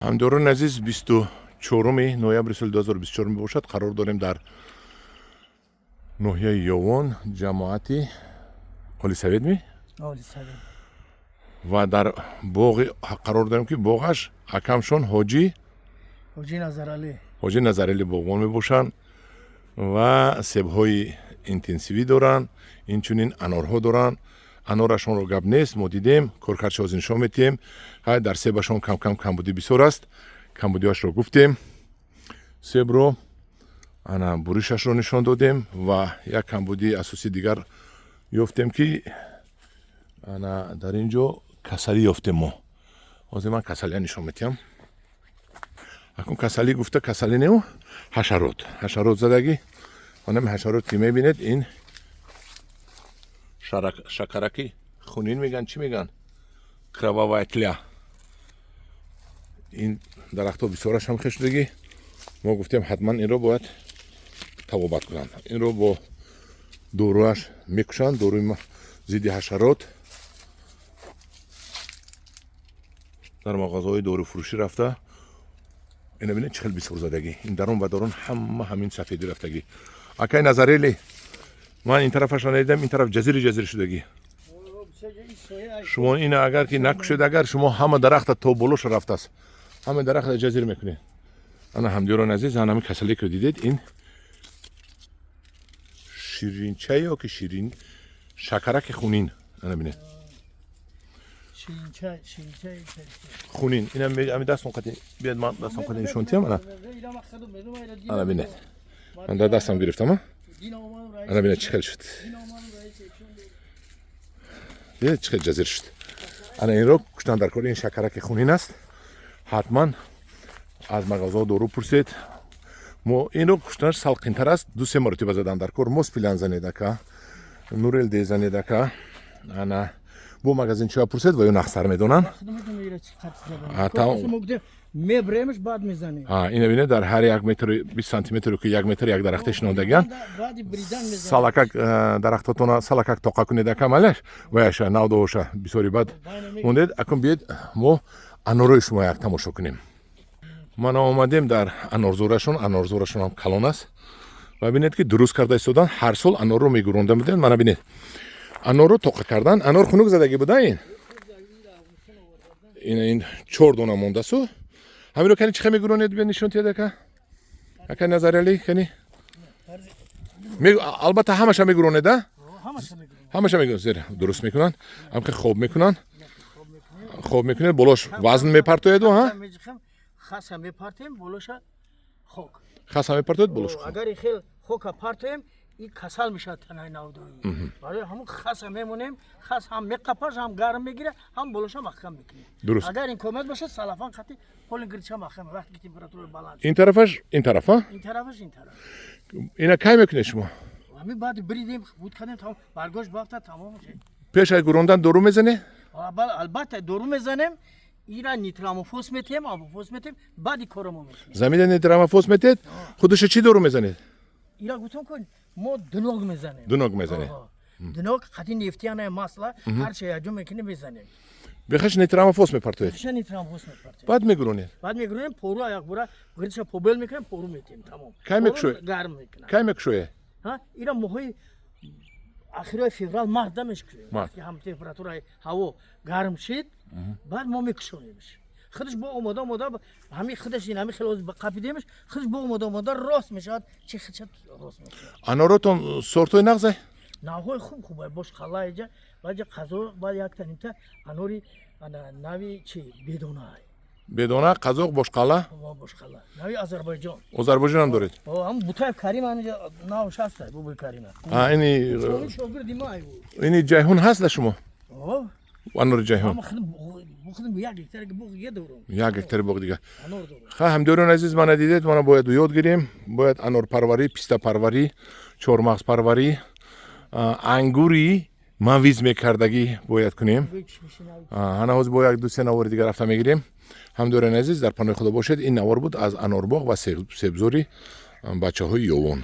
ҳамдорон азиз 24 ноябри соли 2024 мебошад. қарор дорем дар ноҳияи Ёвон ҷамоати Олисавед ва дар боғи қарор дорем ки боғаш акамшон ҳоҷи Назарали боғбон мебошанд ва себҳои интенсивӣ доранд, инчунин анорҳо доранд. Анорашонро гап нест, мо дидем, коркардшо ҳозир нишон метиҳем. Ҳай дар себашон камбудӣ бисёр аст. Камбудиашро гуфтем. Себро ана буришашро нишон додем ва як камбудии асосии дигар ёфтем ки ана дар ин ҷо касалӣ ёфтем мо. Ҳозир ман касалия нишон метиҳам. Акун касалӣ гуфта касалӣ неу ҳашарот задагӣ. Онами ҳашарот ки мебинед ин шакараки хунин меган, чӣ меган? Кровавая тля. Ин дарахтҳо бисёраш ҳам хештудагӣ. Мо гуфтем ҳатман инро бояд тавобат кунанд. Инро бо доруаш мекушанд, доруи зидди ҳашарот. дар мағозаҳои дорӯфурӯшӣ рафта ина бинед чӣ хел бисёр задагӣ. Ин дарон ба дарон ҳама ҳамин сафедӣ рафтагӣ. Акай Назарели, ман ин тарафашро надидам, ин тараф ҷазири шудагӣ. шумо ина агар ки накушед, агар шумо ҳама дарахта то болоша рафтааст, ҳама дарахта ҷазир мекунед. Ана ҳамдиёрон азиз, ана касале ки дидед, ин ширинча ё ки ширин шакараки хунин. Ана бинед. Хунин. Ина ами дастон қати биед ман дастон қати нишон тиҳам ана. Ана бинед. Ман дар дастам гирифтам. Ана бинед чӣ хел шуд. Бинед чӣ хел ҷазир шуд. Ана инро куштан дар кори ин шакараки хунин аст. Ҳатман аз мағозаҳо дору пурсед. Мо инро куштанаш салқинтар аст. 2-3 маротиба задам дар кор. Моспилан занедака, Нурелде занедака. Ана бо магазинчиҳо пурсед ва ё нахсар медонанд. Мебремш баъд мезанем. Ина бинед дар ҳар 1 метр 20 сантиметр ки 1 метр як дарахте шинондагианд. Салакак дарахтотона салакак тоқа кунедака малаш ва яша навдоша бисёри бад мондед. Акун биед мо анорҳои шумо як тамошо кунем. Ман омадем дар анорзорашон ҳам калон аст. Ва бинед ки дуруст карда истодан ҳар сол анорро мегуронда будем. Мана бинед. Анорро тоқа кардан. Анор хунук задагӣ буда ин. Ин 4 дона мондасу. ҳамиро кани чӣ хел мегуронед бе нишон тиҳед ака? Ака Назарали кани? Албатта ҳамаша мегуронед а? ҳамаша мегуронед. Зер дуруст мекунанд. Ҳамки хоб мекунанд. Хоб мекунед, болош вазн мепартоеду ҳа? Хаса мепартем, болоша хок. Хаса мепартоед, болош хок. Агар хел хока партем, ин касал мешавад танаи навдоӣ. Барои ҳамон хаса мемонем, хас ҳам меқапаш, ҳам гарм мегирад, ҳам болоша маҳкам мекунем. Дуруст. Агар ин комат бошад, салафан қати ҳолин гирча маҳкам, вақти ки температура баланд. Ин тарафаш, ин тараф а? Ин тарафаш, ин тараф. Ина кай мекунед шумо? Ҳамин баъди бридем, буд кардем, тамом, баргош бафта тамом мешавад. Пеш аз гурондан дору мезанед? Албатта дору мезанем. Ира нитрамофос метем, амофос метем, баъди корамо мекунем. Замида нитрамофос метед? Худуша чӣ дору мезанед? Ира гуфтам кун, мо дуног мезанем. Дуног мезанед. Дуног қати нефтияна масла, ҳар чӣ яҷо мекунем мезанем. Бехаш нитрамофос мепартоед? Бехаш нитрамофос мепартоед. Баъд мегуронед? Баъд мегуронем, пору аяк бора, гирча побел мекунем, пору метем, тамом. Кай мекушоед? Гарм мекунем. Кай мекушоед? Ира моҳои ахирои феврал марда мешкушоем. Мард. Ки ҳам температураи ҳаво гарм шид, баъд мо мекушонемш. Худаш бо омода ҳамин худаш ин ҳамин хелоз ба қапи демш, худаш бо омода рост мешавад, чӣ хичат рост мешавад. Аноротон сортои нағзе? Навҳои хуб бошқала иҷа, баъд қазоқ, баъд якта нимта анори нави чӣ бедонай. Бедона, қазоқ, бошқала? Бошқала. Нави Озарбойҷон. Озарбойҷон ҳам доред? Ҳам Бутаев Карим анҷа навш ҳаста, бубои Карима. Ини шогирди май буд. ини ҷайҳун ҳаст да шумо? Анори ҷайҳун. Худам 1 гектар боғ дига дорам. 1 гектар боғ дига. Анор дорам. Ха ҳамдиёрон азиз, мана дидед, мана бояд ёд гирем, бояд анорпарварӣ, пистапарварӣ, чормағзпарварӣ, ангури мавиз мекардагӣ бояд кунем. Ана ҳозир бо 1-2 навори дига рафта мегирем. ҳамдиёрон азиз, дар паноҳи худо бошед. Ин навор буд аз анорбоғ ва себзори бачаҳои Ёвон.